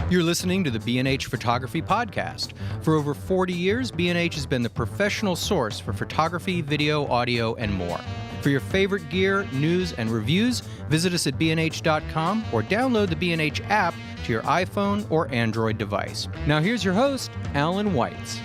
You're listening to the B&H Photography Podcast. For over 40 years, B&H has been the professional source for photography, video, audio, and more. For your favorite gear, news, and reviews, visit us at bnh.com or download the B&H app to your iPhone or Android device. Now here's your host, Alan Weitz.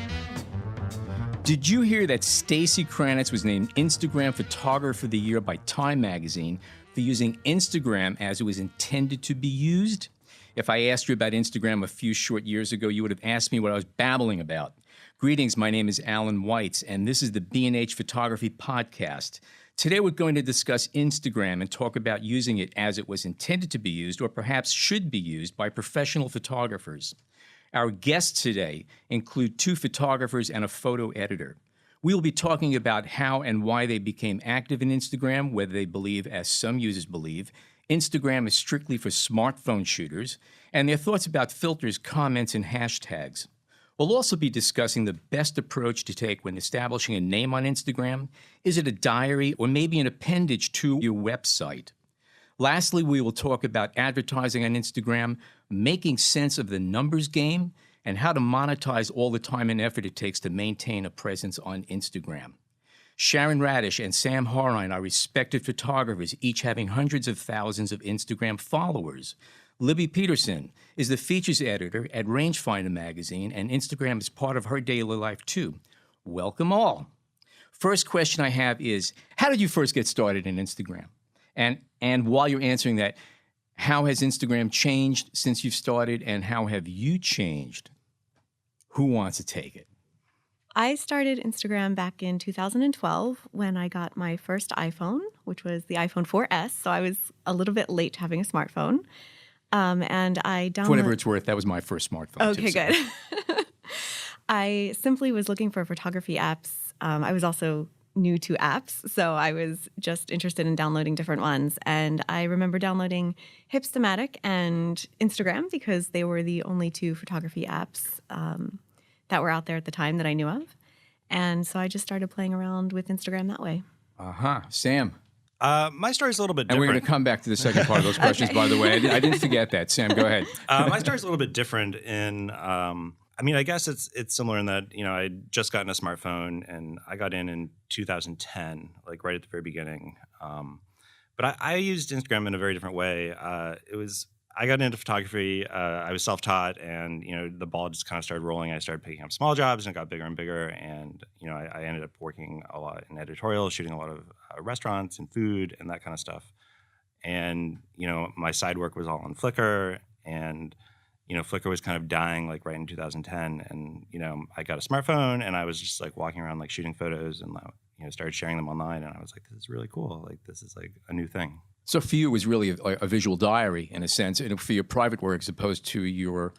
Did you hear that Stacy Kranitz was named Instagram Photographer of the Year by Time Magazine for using Instagram as it was intended to be used? If I asked you about Instagram a few short years ago, you would have asked me what I was babbling about. Greetings, my name is Alan Weitz, and this is the B&H Photography Podcast. Today we're going to discuss Instagram and talk about using it as it was intended to be used, or perhaps should be used, by professional photographers. Our guests today include two photographers and a photo editor. We will be talking about how and why they became active in Instagram, whether they believe, as some users believe, Instagram is strictly for smartphone shooters, and their thoughts about filters, comments, and hashtags. We'll also be discussing the best approach to take when establishing a name on Instagram. Is it a diary or maybe an appendage to your website? Lastly, we will talk about advertising on Instagram, making sense of the numbers game, and how to monetize all the time and effort it takes to maintain a presence on Instagram. Sharon Radisch and Sam Horine are respected photographers, each having hundreds of thousands of Instagram followers. Libby Peterson is the features editor at Rangefinder magazine, and Instagram is part of her daily life too. Welcome all. First question I have is, how did you first get started in Instagram? And while you're answering that, how has Instagram changed since you've started, and how have you changed? Who wants to take it? I started Instagram back in 2012 when I got my first iPhone, which was the iPhone 4S. So I was a little bit late to having a smartphone. And I downloaded... For whatever it's worth, that was my first smartphone. Okay, too, good. I simply was looking for photography apps. I was also new to apps, so I was just interested in downloading different ones. And I remember downloading Hipstamatic and Instagram because they were the only two photography apps that were out there at the time that I knew of. And so I just started playing around with Instagram that way. Sam? My story's a little bit And different. we're going to come back to the second part of those questions, by the way. I didn't forget that. Sam, go ahead. My story's a little bit different in, I guess it's similar in that, I had just gotten a smartphone and I got in 2010, like right at the very beginning. But I used Instagram in a very different way. I got into photography. I was self-taught, and the ball just kind of started rolling. I started picking up small jobs, and it got bigger and bigger. And I ended up working a lot in editorial, shooting a lot of restaurants and food and that kind of stuff. And my side work was all on Flickr, and Flickr was kind of dying like right in 2010. And I got a smartphone, and I was just like walking around like shooting photos, and started sharing them online. And I was like, this is really cool. Like this is like a new thing. So for you, it was really a visual diary, in a sense, and for your private work as opposed to your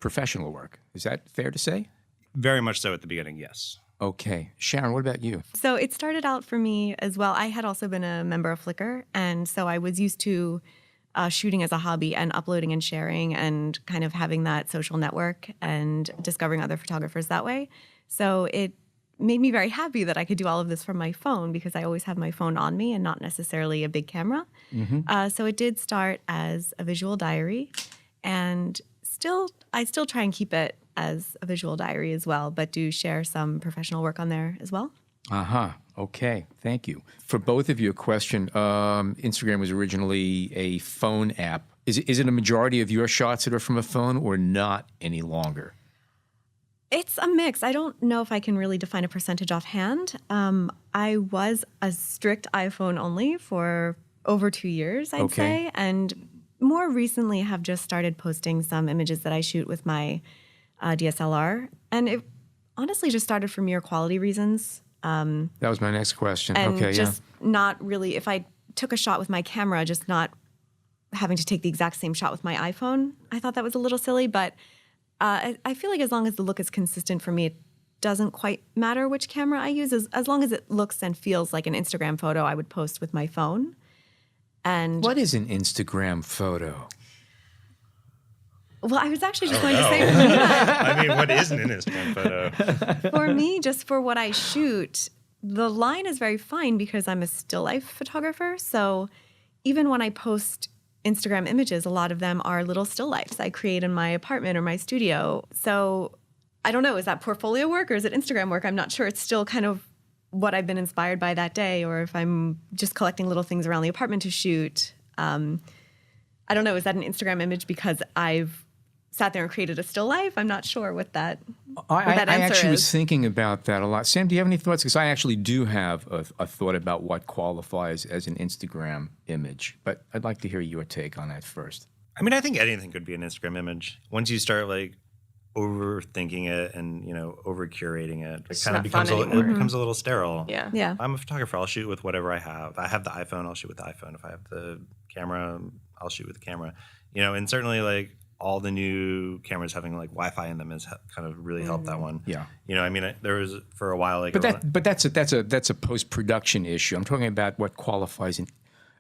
professional work. Is that fair to say? Very much so at the beginning, yes. Okay. Sharon, what about you? So it started out for me as well. I had also been a member of Flickr, and so I was used to shooting as a hobby and uploading and sharing and kind of having that social network and discovering other photographers that way. So it made me very happy that I could do all of this from my phone because I always have my phone on me and not necessarily a big camera. Mm-hmm. So it did start as a visual diary, and I still try and keep it as a visual diary as well, but do share some professional work on there as well. Okay. Thank you. For both of you, a question. Instagram was originally a phone app. Is it a majority of your shots that are from a phone or not any longer? It's a mix. I don't know if I can really define a percentage offhand. I was a strict iPhone only for over 2 years, I'd say. And more recently have just started posting some images that I shoot with my DSLR. And it honestly just started for mere quality reasons. That was my next question. And just not really, if I took a shot with my camera, just not having to take the exact same shot with my iPhone, I thought that was a little silly, but I feel like as long as the look is consistent for me, it doesn't quite matter which camera I use. As long as it looks and feels like an Instagram photo, I would post with my phone. And what is an Instagram photo? Well, I was actually just going to say that. I mean, what isn't an Instagram photo? For me, just for what I shoot, the line is very fine because I'm a still life photographer. So even when I post Instagram images, a lot of them are little still lifes I create in my apartment or my studio. So I don't know, is that portfolio work or is it Instagram work? I'm not sure. It's still kind of what I've been inspired by that day, or if I'm just collecting little things around the apartment to shoot. I don't know, is that an Instagram image because I've sat there and created a still life? I'm not sure what that I actually is. was thinking about that a lot. Sam, do you have any thoughts? Because I actually do have a thought about what qualifies as an Instagram image, but I'd like to hear your take on that first. I mean, I think anything could be an Instagram image. Once you start like overthinking it and, you know, over curating it, it kind of becomes a little sterile. Yeah. I'm a photographer. I'll shoot with whatever I have. I have the iPhone. I'll shoot with the iPhone. If I have the camera, I'll shoot with the camera. You know, and certainly like all the new cameras having like Wi-Fi in them has kind of really helped that one. Yeah. You know, I mean, there was for a while like. But that's a post-production issue. I'm talking about what qualifies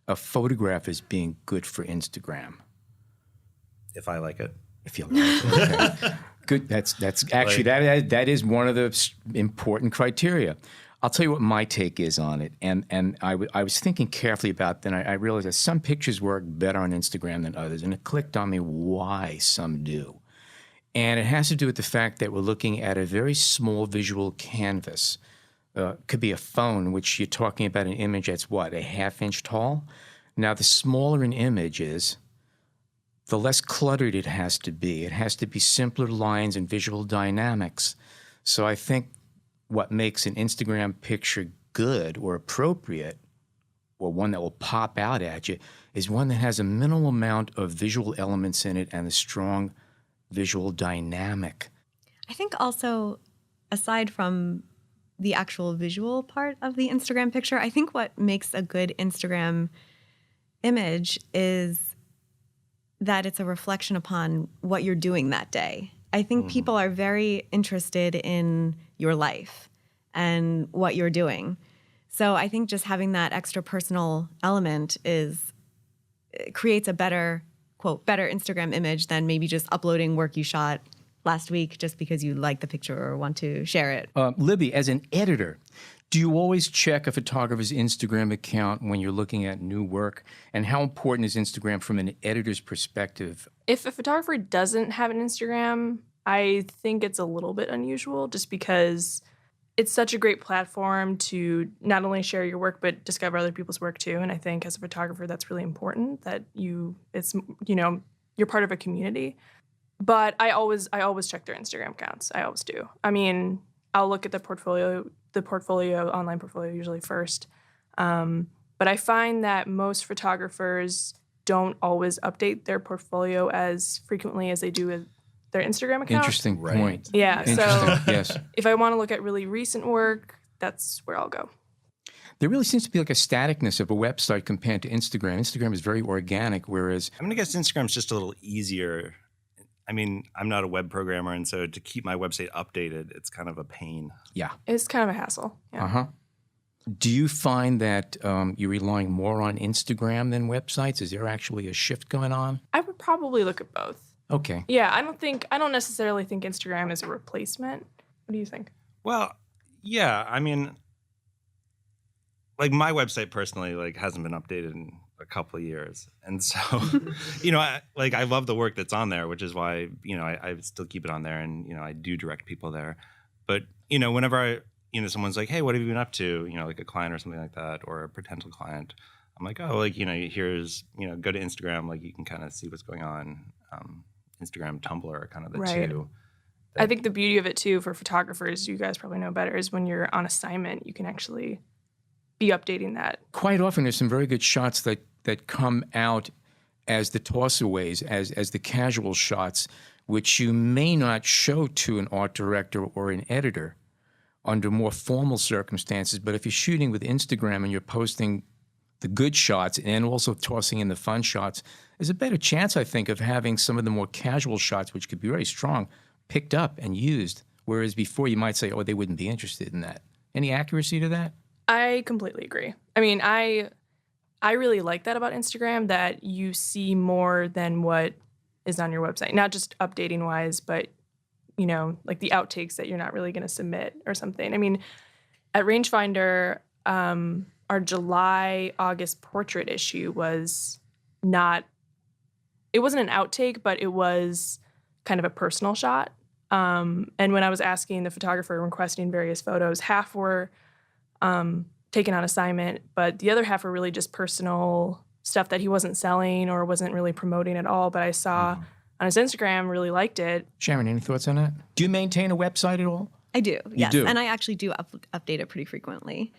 a photograph as being good for Instagram. If I like it. If you like it. Okay. Good. That's actually that is one of the important criteria. I'll tell you what my take is on it, and I was thinking carefully about. Then I realized that some pictures work better on Instagram than others, and it clicked on me why some do, and it has to do with the fact that we're looking at a very small visual canvas. Could be a phone, which you're talking about an image that's what, a half-inch tall. Now, the smaller an image is, the less cluttered it has to be. It has to be simpler lines and visual dynamics. So I think what makes an Instagram picture good or appropriate, or one that will pop out at you, is one that has a minimal amount of visual elements in it and a strong visual dynamic. I think also, aside from the actual visual part of the Instagram picture, I think what makes a good Instagram image is that it's a reflection upon what you're doing that day. I think people are very interested in your life and what you're doing. So I think just having that extra personal element creates a better, quote, better Instagram image than maybe just uploading work you shot last week just because you like the picture or want to share it. Libby, as an editor, do you always check a photographer's Instagram account when you're looking at new work? And how important is Instagram from an editor's perspective? If a photographer doesn't have an Instagram, I think it's a little bit unusual just because it's such a great platform to not only share your work, but discover other people's work too. And I think as a photographer, that's really important that you're part of a community. But I always check their Instagram accounts. I always do. I mean, I'll look at the online portfolio usually first. But I find that most photographers don't always update their portfolio as frequently as they do with their Instagram account. Interesting point. Yeah. So yes. If I want to look at really recent work, that's where I'll go. There really seems to be like a staticness of a website compared to Instagram. Instagram is very organic, whereas I'm going to guess Instagram's just a little easier. I mean, I'm not a web programmer, and so to keep my website updated, it's kind of a pain. Yeah. It's kind of a hassle. Yeah. Uh-huh. Do you find that you're relying more on Instagram than websites? Is there actually a shift going on? I would probably look at both. Okay. Yeah, I don't necessarily think Instagram is a replacement. What do you think? Well, yeah, I mean, like my website personally, like hasn't been updated in a couple of years, and so I love the work that's on there, which is why I still keep it on there, and I do direct people there. But whenever someone's like, hey, what have you been up to? Like a client or something like that, or a potential client, I'm like, oh, like here's go to Instagram, like you can kind of see what's going on. Instagram, Tumblr are kind of the two. I think the beauty of it too for photographers, you guys probably know better, is when you're on assignment, you can actually be updating that. Quite often, there's some very good shots that come out as the tossaways, as the casual shots, which you may not show to an art director or an editor under more formal circumstances. But if you're shooting with Instagram and you're posting the good shots and also tossing in the fun shots, there's a better chance, I think, of having some of the more casual shots, which could be very strong, picked up and used. Whereas before you might say, oh, they wouldn't be interested in that. Any accuracy to that? I completely agree. I mean, I really like that about Instagram, that you see more than what is on your website. Not just updating wise, but, like the outtakes that you're not really going to submit or something. I mean, at Rangefinder, our July-August portrait issue was not it wasn't an outtake, but it was kind of a personal shot. And when I was asking the photographer and requesting various photos, half were taken on assignment, but the other half were really just personal stuff that he wasn't selling or wasn't really promoting at all. But I saw on his Instagram, really liked it. Sharon, any thoughts on that? Do you maintain a website at all? I do, yes. do? And I actually do update it pretty frequently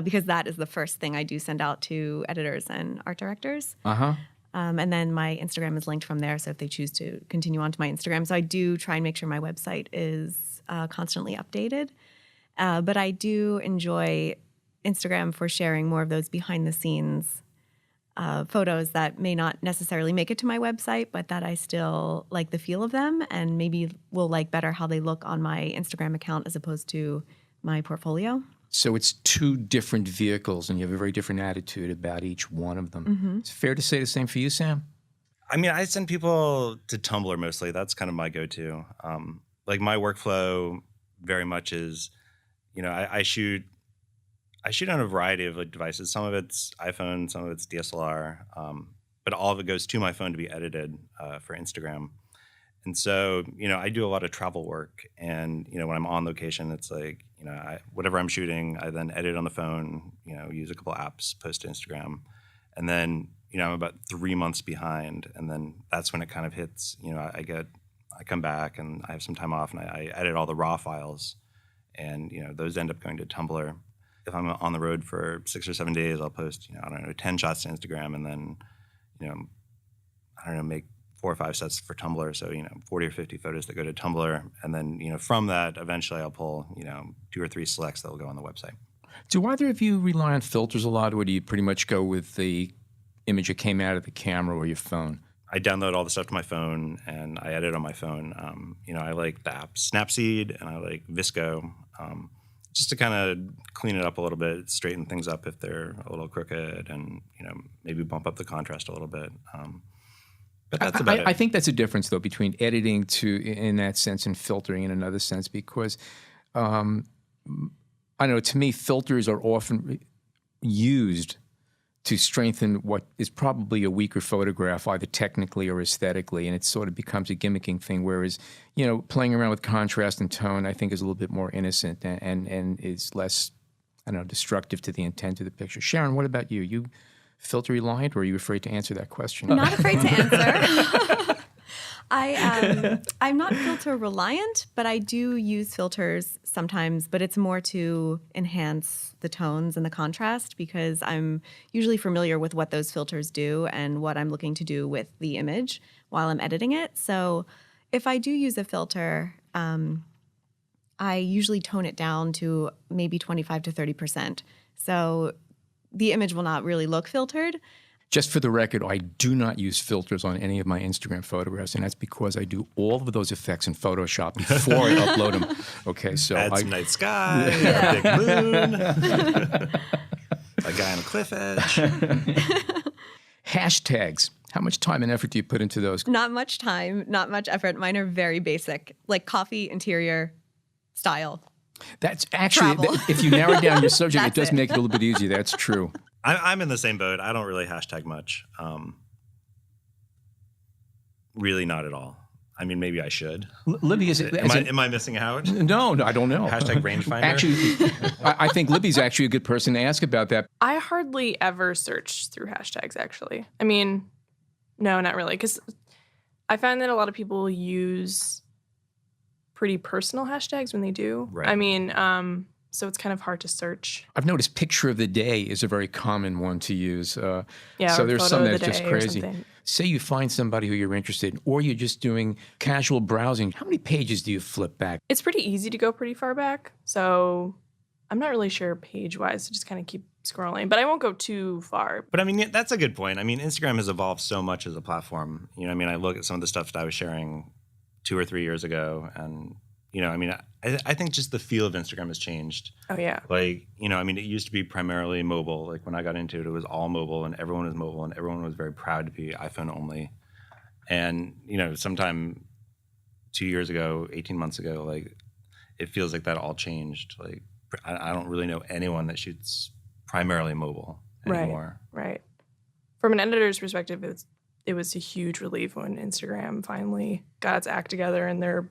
because that is the first thing I do send out to editors and art directors. Uh-huh. And then my Instagram is linked from there, so if they choose to continue on to my Instagram. So I do try and make sure my website is constantly updated. But I do enjoy Instagram for sharing more of those behind-the-scenes photos that may not necessarily make it to my website, but that I still like the feel of them and maybe will like better how they look on my Instagram account as opposed to my portfolio. So it's two different vehicles, and you have a very different attitude about each one of them. It's fair to say the same for you, Sam? I mean, I send people to Tumblr mostly. That's kind of my go-to. Like my workflow very much is, I shoot on a variety of devices. Some of it's iPhone, some of it's DSLR, but all of it goes to my phone to be edited for Instagram. And so, I do a lot of travel work, and when I'm on location, it's like, whatever I'm shooting, I then edit on the phone, use a couple apps, post to Instagram, and then, I'm about 3 months behind, and then that's when it kind of hits. I come back and I have some time off, and I edit all the raw files, and those end up going to Tumblr. If I'm on the road for 6 or 7 days, I'll post 10 shots to Instagram, and then make 4 or 5 sets for Tumblr. So 40 or 50 photos that go to Tumblr, and then from that eventually I'll pull 2 or 3 selects that will go on the website. Do either of you rely on filters a lot, or do you pretty much go with the image that came out of the camera or your phone? I download all the stuff to my phone and I edit on my phone. I like the apps Snapseed and I like Visco, just to kind of clean it up a little bit, straighten things up if they're a little crooked, and maybe bump up the contrast a little bit. But that's about it. I think that's a difference, though, between editing in that sense and filtering in another sense, because I don't know, to me, filters are often used to strengthen what is probably a weaker photograph, either technically or aesthetically, and it sort of becomes a gimmicking thing, whereas, playing around with contrast and tone, I think, is a little bit more innocent and is less, destructive to the intent of the picture. Sharon, what about you? You filter reliant, or are you afraid to answer that question? Not afraid to answer. I'm not filter reliant, but I do use filters sometimes, but it's more to enhance the tones and the contrast because I'm usually familiar with what those filters do and what I'm looking to do with the image while I'm editing it. So if I do use a filter, I usually tone it down to maybe 25 to 30%. So the image will not really look filtered. Just for the record, I do not use filters on any of my Instagram photographs, and that's because I do all of those effects in Photoshop before I upload them. Okay, so add some night sky, a big moon, a guy on a cliff edge. Hashtags. How much time and effort do you put into those? Not much time, not much effort. Mine are very basic, like coffee, interior, style. That's actually, if you narrow down your subject, it does make it a little bit easier. That's true. I'm in the same boat. I don't really hashtag much. Really not at all. I mean, maybe I should. Libby, am I missing out? No, I don't know. Hashtag rangefinder? Actually, I think Libby's actually a good person to ask about that. I hardly ever search through hashtags, actually. I mean, no, not really. Because I find that a lot of people use pretty personal hashtags when they do. Right. I mean, so it's kind of hard to search. I've noticed picture of the day is a very common one to use. So or there's photo some of that's the just day or crazy. something. Say you find somebody who you're interested in, or you're just doing casual browsing. How many pages do you flip back? It's pretty easy to go pretty far back. So I'm not really sure page-wise. So just kind of keep scrolling. But I won't go too far. But I mean, that's a good point. I mean, Instagram has evolved so much as a platform. I look at some of the stuff that I was sharing 2 or 3 years ago, and I think just the feel of Instagram has changed. Oh, yeah. Like, it used to be primarily mobile. Like when I got into it, it was all mobile and everyone was mobile and everyone was very proud to be iPhone only. And, sometime 2 years ago, 18 months ago, like it feels like that all changed. Like I don't really know anyone that shoots primarily mobile anymore. Right. From an editor's perspective, it's it was a huge relief when Instagram finally got its act together and their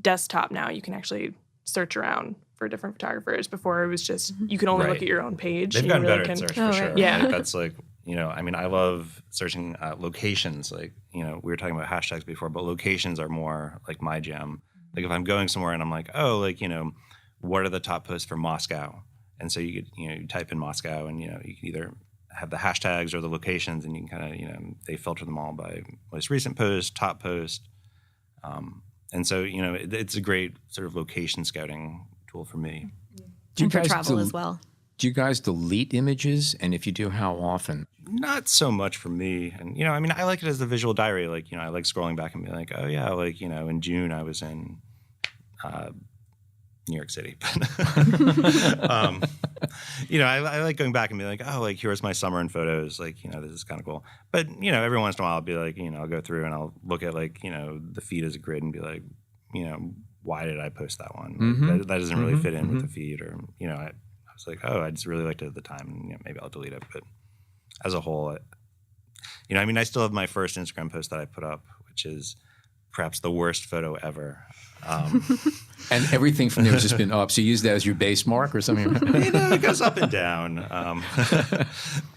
desktop now you can actually search around for different photographers. Before it was just you can only look at your own page. They've and gotten you really better at can, search for sure. right. Yeah. Like, that's like, I mean, I love searching locations. Like, we were talking about hashtags before, but locations are more like my jam. Like if I'm going somewhere and I'm like, oh, like, what are the top posts for Moscow? And so you could, you type in Moscow and, you can either have the hashtags or the locations and you can kind of, they filter them all by most recent post, top post. And so, it's a great sort of location scouting tool for me. And for travel as well. Do you guys delete images? And if you do, how often? Not so much for me. And, I mean, I like it as the visual diary. Like, I like scrolling back and being like, oh, yeah, like, in June I was in New York City. I like going back and be like, oh, like, here's my summer in photos. Like, this is kind of cool. But, every once in a while I'll be like, I'll go through and I'll look at like, the feed as a grid and be like, why did I post that one? Like, that doesn't really fit in with the feed. Or, I was like, oh, I just really liked it at the time. And, maybe I'll delete it. But as a whole, I mean, I still have my first Instagram post that I put up, which is perhaps the worst photo ever. And everything from there has just been up. So you use that as your base mark or something? It goes up and down.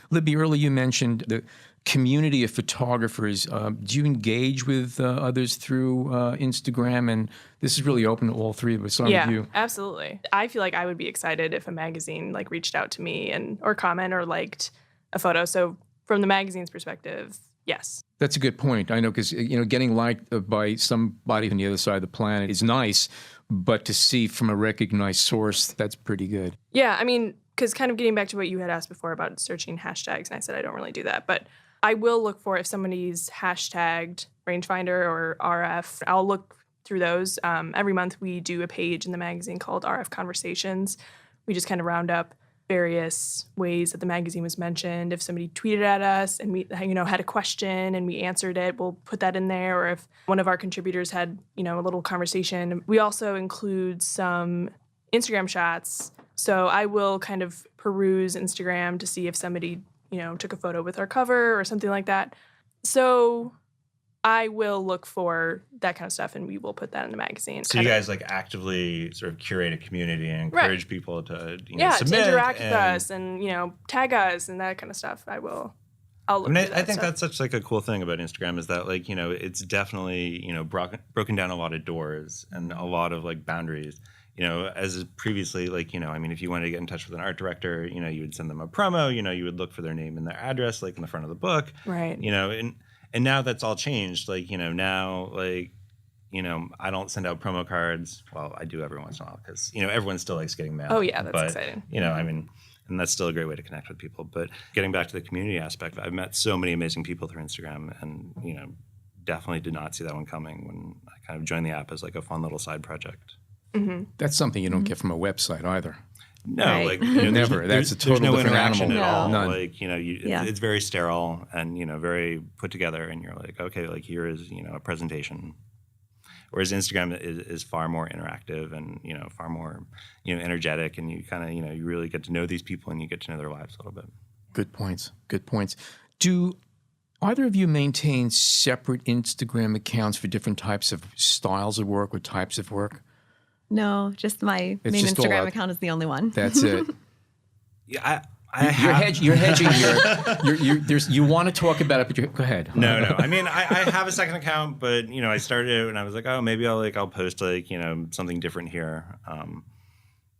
Libby, earlier you mentioned the community of photographers. Do you engage with others through Instagram? And this is really open to all three of us. With you. Absolutely. I feel like I would be excited if a magazine like reached out to me or comment or liked a photo. So from the magazine's perspective, yes. That's a good point. I know because, getting liked by somebody on the other side of the planet is nice, but to see from a recognized source, that's pretty good. Yeah, I mean, because kind of getting back to what you had asked before about searching hashtags, and I said I don't really do that, but I will look for if somebody's hashtagged rangefinder or RF, I'll look through those. Every month we do a page in the magazine called RF Conversations. We just kind of round up various ways that the magazine was mentioned. If somebody tweeted at us and we, had a question and we answered it, we'll put that in there. Or if one of our contributors had, a little conversation. We also include some Instagram shots. So I will kind of peruse Instagram to see if somebody, took a photo with our cover or something like that. So I will look for that kind of stuff, and we will put that in the magazine. So you guys like actively sort of curate a community and encourage people to submit to interact with us and tag us and that kind of stuff. I'll look. I mean, I think stuff. that's such like a cool thing about Instagram is that like it's definitely broken down a lot of doors and a lot of like boundaries. As previously, like, I mean, if you wanted to get in touch with an art director, you would send them a promo, you would look for their name and their address, like in the front of the book. Right. And now that's all changed. Like, now, like, I don't send out promo cards. Well, I do every once in a while because, everyone still likes getting mail. Oh, yeah, that's exciting. I mean, and that's still a great way to connect with people. But getting back to the community aspect, I've met so many amazing people through Instagram and, definitely did not see that one coming when I kind of joined the app as like a fun little side project. Mm-hmm. That's something you don't get from a website either. No, right. like never. That's a total there's no different interaction animal. at all. None. Like it's very sterile and very put together. And you're like, okay, like here is a presentation. Whereas Instagram is far more interactive and far more energetic, and you kind of you really get to know these people and you get to know their lives a little bit. Good points. Good points. Do either of you maintain separate Instagram accounts for different types of styles of work or types of work? No, just my It's main just all Instagram out. account is the only one. That's it. Yeah, You're hedging here. You want to talk about it, but go ahead. No. I mean, I have a second account, but I started it and I was like, oh, maybe I'll post like something different here.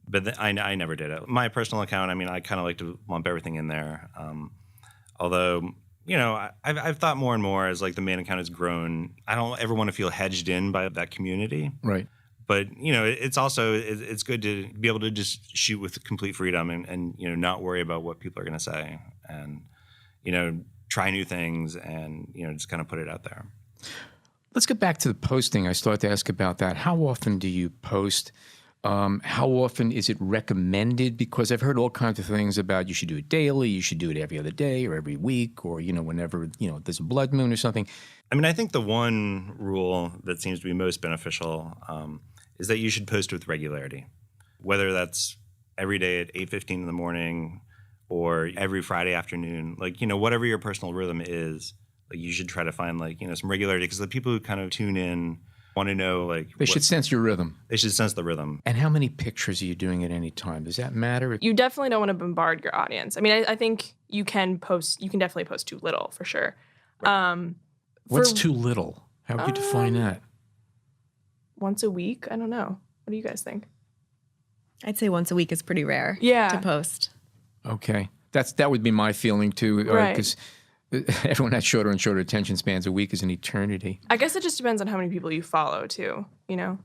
But I never did it. My personal account, I mean, I kind of like to lump everything in there. Although I've thought more and more as like the main account has grown. I don't ever want to feel hedged in by that community. Right. But it's also it's good to be able to just shoot with complete freedom and not worry about what people are going to say and try new things and just kind of put it out there. Let's get back to the posting. I started to ask about that. How often do you post? How often is it recommended? Because I've heard all kinds of things about you should do it daily, you should do it every other day or every week, or whenever there's a blood moon or something. I mean, I think the one rule that seems to be most beneficial is that you should post with regularity, whether that's every day at 8:15 in the morning or every Friday afternoon. Like whatever your personal rhythm is, like you should try to find like, some regularity, because the people who kind of tune in want to know like They should sense your rhythm. they should sense the rhythm. And how many pictures are you doing at any time? Does that matter? You definitely don't want to bombard your audience. I mean, I think you can definitely post too little for sure. What's too little? How would you define that? Once a week? I don't know. What do you guys think? I'd say once a week is pretty rare to post. Okay. That would be my feeling too, Right. because everyone has shorter and shorter attention spans. A week is an eternity. I guess it just depends on how many people you follow too, how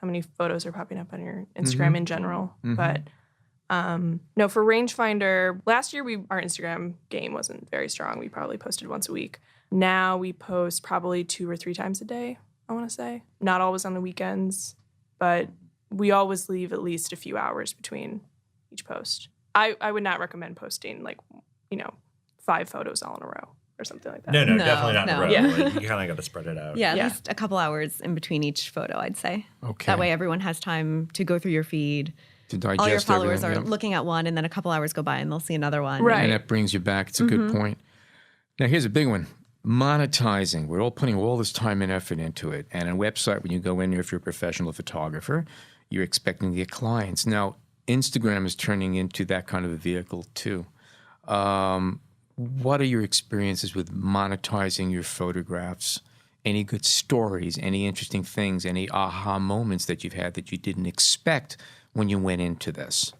many photos are popping up on your Instagram in general. But no, for rangefinder, last year our Instagram game wasn't very strong. We probably posted once a week. Now we post probably 2 or 3 times a day, I want to say. Not always on the weekends, but we always leave at least a few hours between each post. I would not recommend posting 5 photos all in a row or something like that. No, definitely not in a row. Yeah. Like, you kind of got to spread it out. Yeah, at least a couple hours in between each photo, I'd say. Okay. That way everyone has time to go through your feed. To digest All your followers everything, are yeah. looking at one, and then a couple hours go by and they'll see another one. Right. And that brings you back. It's a good point. Now, here's a big one. Monetizing. We're all putting all this time and effort into it. And a website, when you go in there, if you're a professional photographer, you're expecting to get clients. Now, Instagram is turning into that kind of a vehicle too. What are your experiences with monetizing your photographs? Any good stories, any interesting things, any aha moments that you've had that you didn't expect when you went into this?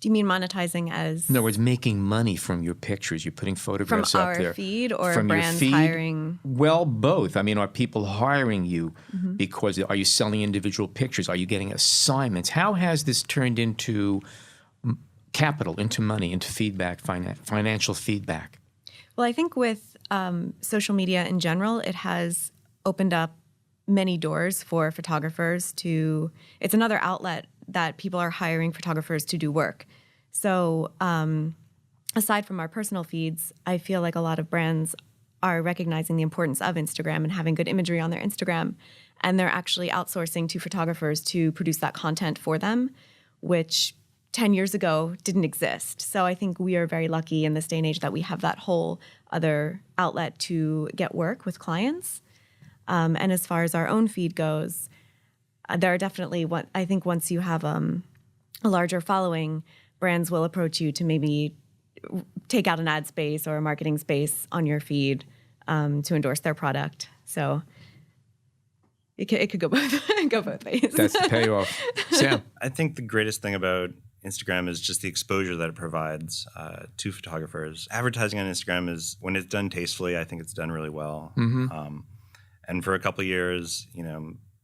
Do you mean monetizing as In other words, making money from your pictures. You're putting from photographs up our there. feed or From your brands feed? hiring? Well, both. I mean, are people hiring you because are you selling individual pictures? Are you getting assignments? How has this turned into capital, into money, into feedback, financial feedback? Well, I think with social media in general, it has opened up many doors for photographers to, it's another outlet that people are hiring photographers to do work. So aside from our personal feeds, I feel like a lot of brands are recognizing the importance of Instagram and having good imagery on their Instagram. And they're actually outsourcing to photographers to produce that content for them, which 10 years ago didn't exist. So I think we are very lucky in this day and age that we have that whole other outlet to get work with clients. And as far as our own feed goes, there are definitely, I think once you have a larger following, brands will approach you to maybe take out an ad space or a marketing space on your feed to endorse their product. So it could go both ways. That's the payoff. Sam? I think the greatest thing about Instagram is just the exposure that it provides to photographers. Advertising on Instagram is, when it's done tastefully, I think it's done really well. And for a couple of years,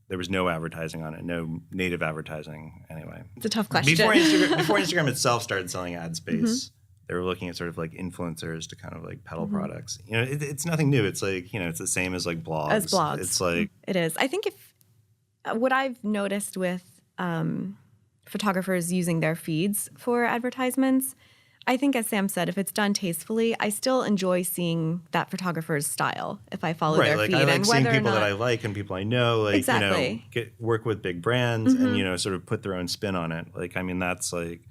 there was no advertising on it, no native advertising anyway. It's a tough question. Before Instagram itself started selling ad space, they were looking at sort of like influencers to kind of like peddle products. It's nothing new. It's like, it's the same as like blogs. As blogs. It's like... It is. I think what I've noticed with photographers using their feeds for advertisements, I think, as Sam said, if it's done tastefully, I still enjoy seeing that photographer's style if I follow their feed. I like and seeing whether people or not, that I like and people I know, like, Exactly. Work with big brands and, sort of put their own spin on it. Like, I mean, that's like,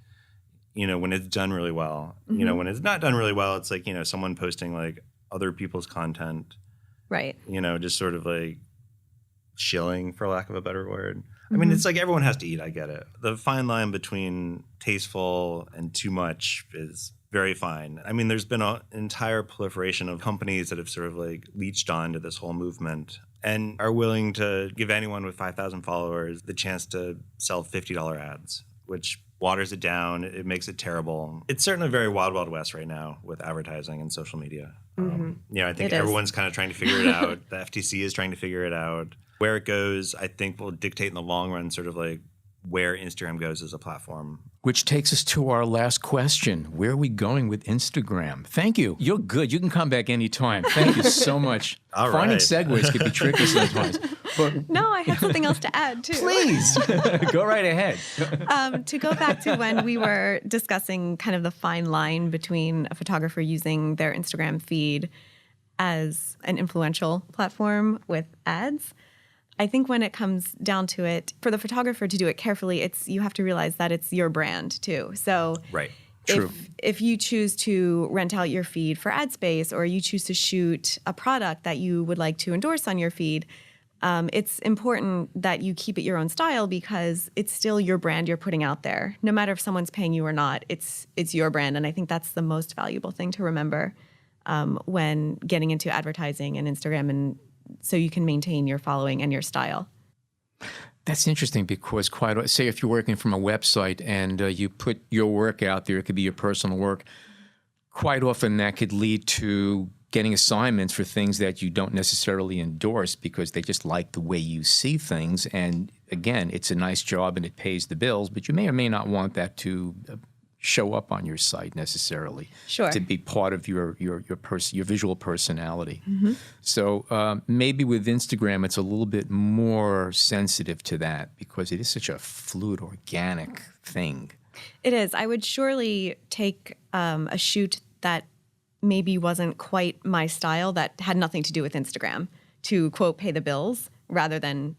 when it's done really well. When it's not done really well, it's like, someone posting like other people's content. right. Just sort of like shilling, for lack of a better word. I mean, it's like everyone has to eat. I get it. The fine line between tasteful and too much is very fine. I mean, there's been an entire proliferation of companies that have sort of like leached onto this whole movement and are willing to give anyone with 5,000 followers the chance to sell $50 ads, which waters it down. It makes it terrible. It's certainly very wild, wild west right now with advertising and social media. I think It is. everyone's kind of trying to figure it out. The FTC is trying to figure it out. Where it goes, I think, will dictate in the long run sort of like where Instagram goes as a platform. Which takes us to our last question. Where are we going with Instagram? Thank you. You're good. You can come back anytime. Thank you so much. All Finding right. segues can be tricky sometimes. But No, I had something else to add, too. please, go right ahead. To go back to when we were discussing kind of the fine line between a photographer using their Instagram feed as an influential platform with ads, I think when it comes down to it, for the photographer to do it carefully, you have to realize that it's your brand too. So Right. True. If you choose to rent out your feed for ad space, or you choose to shoot a product that you would like to endorse on your feed, it's important that you keep it your own style, because it's still your brand you're putting out there. No matter if someone's paying you or not, it's your brand. And I think that's the most valuable thing to remember when getting into advertising and Instagram, and so you can maintain your following and your style. That's interesting, because say if you're working from a website and you put your work out there, it could be your personal work, quite often that could lead to getting assignments for things that you don't necessarily endorse because they just like the way you see things. And again, it's a nice job and it pays the bills, but you may or may not want that to show up on your site necessarily. Sure. To be part of your visual personality. Mm-hmm. So maybe with Instagram, it's a little bit more sensitive to that because it is such a fluid, organic thing. It is. I would surely take a shoot that maybe wasn't quite my style, that had nothing to do with Instagram, to, quote, pay the bills, rather than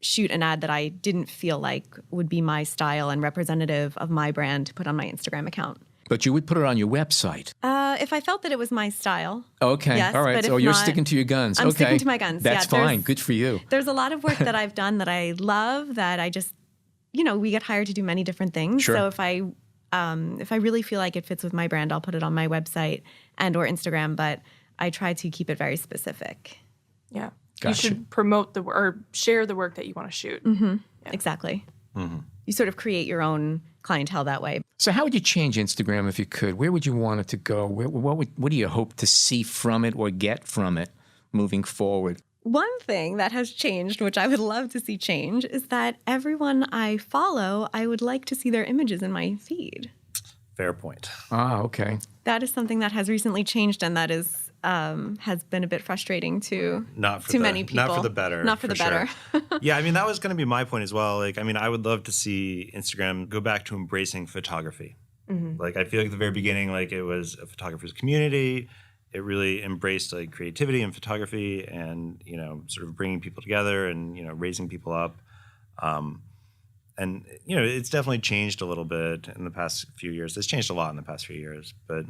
shoot an ad that I didn't feel like would be my style and representative of my brand to put on my Instagram account. But you would put it on your website. If I felt that it was my style. Okay. Yes, all right. but So if you're not, sticking to your guns. I'm okay. sticking to my guns. That's Yeah, fine. Good for you. There's a lot of work that I've done that I love, that I just, we get hired to do many different things. Sure. So if I really feel like it fits with my brand, I'll put it on my website and or Instagram, but I try to keep it very specific. Yeah. Gotcha. You should promote or share the work that you want to shoot. Mm-hmm. Yeah. Exactly. Mm-hmm. You sort of create your own clientele that way. So how would you change Instagram if you could? Where would you want it to go? What do you hope to see from it or get from it moving forward? One thing that has changed, which I would love to see change, is that everyone I follow, I would like to see their images in my feed. Fair point. Ah, okay. That is something that has recently changed, and that is has been a bit frustrating to many people. Not for the better. Not for the better. Sure. Yeah, I mean, that was going to be my point as well. Like, I mean, I would love to see Instagram go back to embracing photography. Mm-hmm. Like, I feel like at the very beginning, like, it was a photographer's community. It really embraced, like, creativity and photography and, sort of bringing people together and, raising people up. And, it's definitely changed a little bit in the past few years. It's changed a lot in the past few years. But,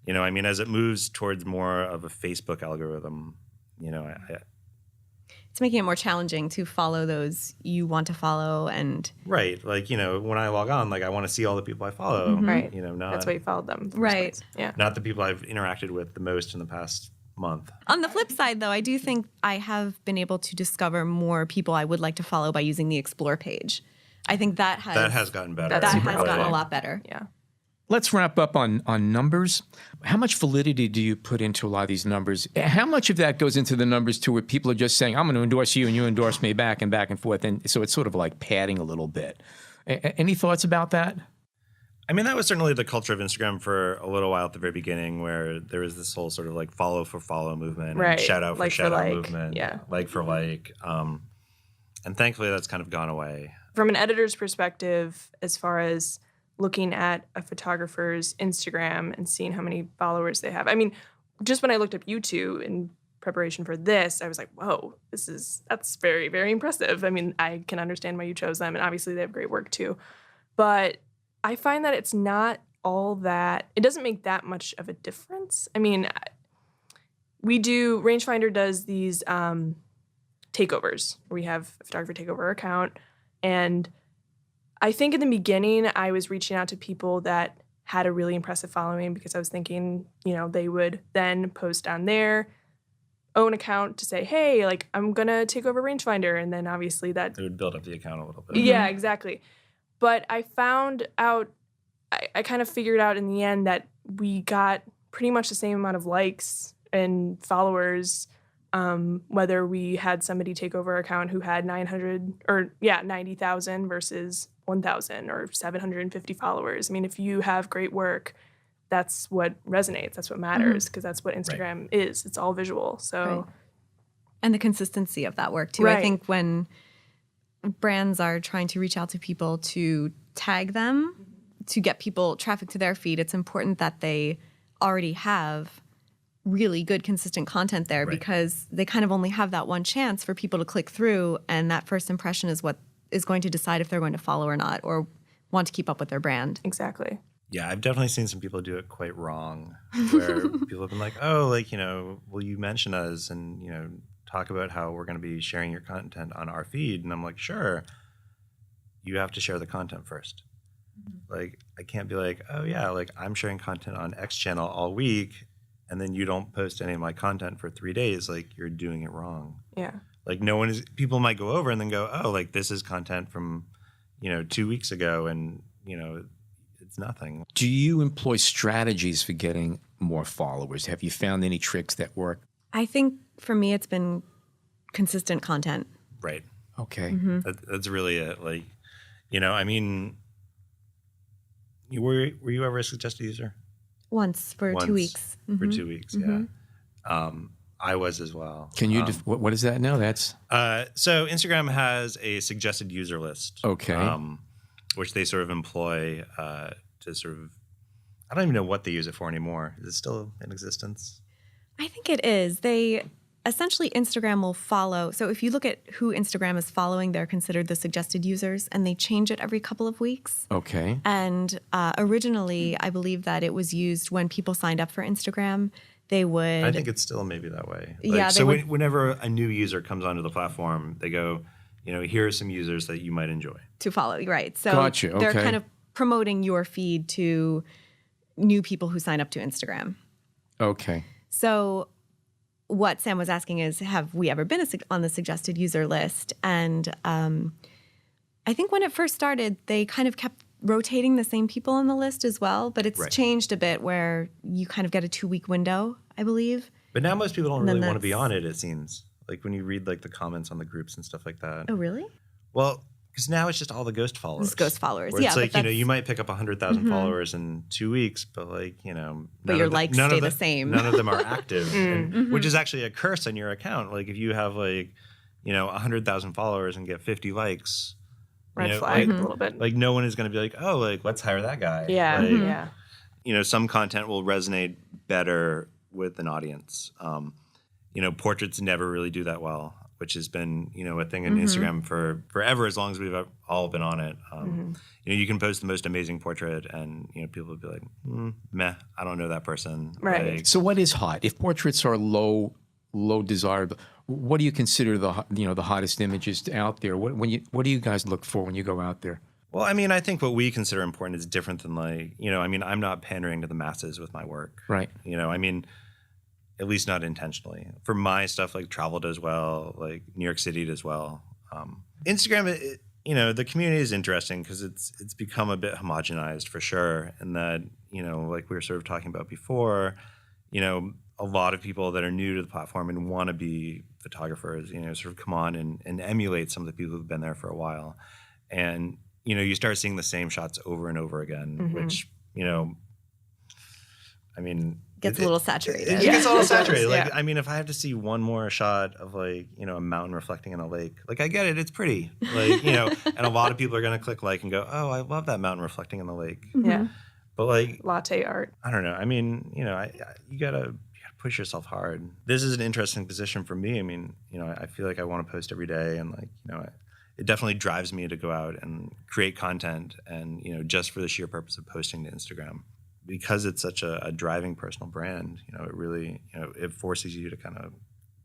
I mean, as it moves towards more of a Facebook algorithm, it's making it more challenging to follow those you want to follow. And right. Like, when I log on, like, I want to see all the people I follow. Mm-hmm. Right. Not, that's why you followed them. Right. Yeah. Not the people I've interacted with the most in the past month. On the flip side, though, I do think I have been able to discover more people I would like to follow by using the Explore page. I think that has gotten better. That has gotten a lot better. Yeah. Let's wrap up on numbers. How much validity do you put into a lot of these numbers? How much of that goes into the numbers to where people are just saying, I'm going to endorse you and you endorse me back and forth. And so it's sort of like padding a little bit. Any thoughts about that? I mean, that was certainly the culture of Instagram for a little while at the very beginning, where there was this whole sort of like follow for follow movement, right. And shout out for like shout for out like. movement, Yeah. Like for like. And thankfully that's kind of gone away. From an editor's perspective, as far as looking at a photographer's Instagram and seeing how many followers they have. I mean, just when I looked up YouTube in preparation for this, I was like, whoa, that's very, very impressive. I mean, I can understand why you chose them, and obviously they have great work too. But I find that it's not all that, it doesn't make that much of a difference. I mean, Rangefinder does these takeovers. We have a photographer takeover account, and I think in the beginning, I was reaching out to people that had a really impressive following because I was thinking, they would then post on their own account to say, hey, like, I'm going to take over Rangefinder. And then obviously that... It would build up the account a little bit. Yeah, exactly. But I found out, I kind of figured out in the end that we got pretty much the same amount of likes and followers, whether we had somebody take over our account who had 90,000 versus 1,000 or 750 followers. I mean, if you have great work, that's what resonates. That's what matters, because that's what Instagram is. It's all visual. So, right. And the consistency of that work too. Right. I think when brands are trying to reach out to people to tag them, to get people traffic to their feed, it's important that they already have really good, consistent content there, because they kind of only have that one chance for people to click through, and that first impression is what is going to decide if they're going to follow or not, or want to keep up with their brand. Exactly. Yeah, I've definitely seen some people do it quite wrong, where people have been like, oh, like, will you mention us and, talk about how we're going to be sharing your content on our feed? And I'm like, sure. You have to share the content first. Like, I can't be like, oh, yeah, like I'm sharing content on X channel all week, and then you don't post any of my content for 3 days. Like, you're doing it wrong. Yeah. Like, people might go over and then go, oh, like this is content from, 2 weeks ago, and, it's nothing. Do you employ strategies for getting more followers? Have you found any tricks that work? I think for me, it's been consistent content. Right. Okay. That's really it. Like, I mean, were you ever a suggested user? Once for 2 weeks. For 2 weeks, yeah. I was as well. Can you, what is that now? That's? So Instagram has a suggested user list. Okay. Which they sort of employ to sort of, I don't even know what they use it for anymore. Is it still in existence? I think it is. Essentially, Instagram will follow. So if you look at who Instagram is following, they're considered the suggested users, and they change it every couple of weeks. Okay. And originally, I believe that it was used when people signed up for Instagram. They would. I think it's still maybe that way. Yeah. So whenever a new user comes onto the platform, they go, here are some users that you might enjoy. To follow, right. So Gotcha, they're okay. kind of promoting your feed to new people who sign up to Instagram. Okay. So what Sam was asking is, have we ever been on the suggested user list? And I think when it first started, they kind of kept rotating the same people on the list as well. But it's changed a bit where you kind of get a 2-week window, I believe. But now most people don't really want to be on it seems. Like when you read like the comments on the groups and stuff like that. Oh, really? Well, because now it's just all the ghost followers. It's ghost followers, where yeah. It's like, you might pick up 100,000 followers in 2 weeks, but like, but your likes stay the same. None of them are active, which is actually a curse on your account. Like if you have like, 100,000 followers and get 50 likes. Red flag a little bit. Like no one is going to be like, oh, like let's hire that guy. Yeah, like, yeah. Some content will resonate better with an audience. Portraits never really do that well, which has been, a thing in Instagram for forever, as long as we've all been on it. You can post the most amazing portrait and, people would be like, meh, I don't know that person. Right. Like, So what is hot? If portraits are low desirable, what do you consider the hottest images out there? What do you guys look for when you go out there? well, I mean, I think what we consider important is different than like, I'm not pandering to the masses with my work. Right. At least not intentionally. For my stuff, like travel does well, like New York City does well. Instagram, the community is interesting because it's become a bit homogenized for sure. And that, like we were sort of talking about before, a lot of people that are new to the platform and want to be photographers, sort of come on and emulate some of the people who've been there for a while. And, you start seeing the same shots over and over again, which, Gets a little saturated. It gets a little saturated. Yeah. Like, if I have to see one more shot of like, a mountain reflecting in a lake, like I get it, it's pretty. Like, and a lot of people are going to click like and go, oh, I love that mountain reflecting in the lake. Yeah. But like, Latte art. I don't know. You gotta push yourself hard. This is an interesting position for me. I feel like I want to post every day and like, it definitely drives me to go out and create content and, just for the sheer purpose of posting to Instagram. Because it's such a driving personal brand, it really, it forces you to kind of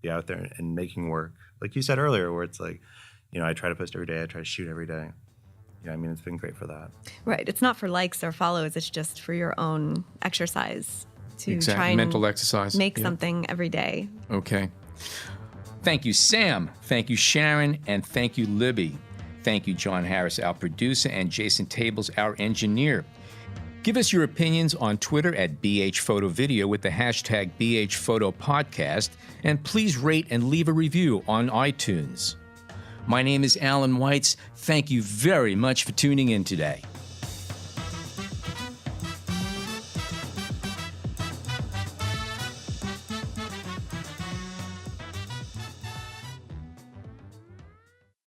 be out there and making work. Like you said earlier, where it's like, I try to post every day, I try to shoot every day. It's been great for that. Right. It's not for likes or follows. It's just for your own exercise to Exactly. try and Mental exercise. make something every day. Okay. Thank you, Sam. Thank you, Sharon. And thank you, Libby. Thank you, John Harris, our producer, and Jason Tables, our engineer. Give us your opinions on Twitter at BHPhotoVideo with the hashtag BHPhotoPodcast, and please rate and leave a review on iTunes. My name is Alan Weitz. Thank you very much for tuning in today.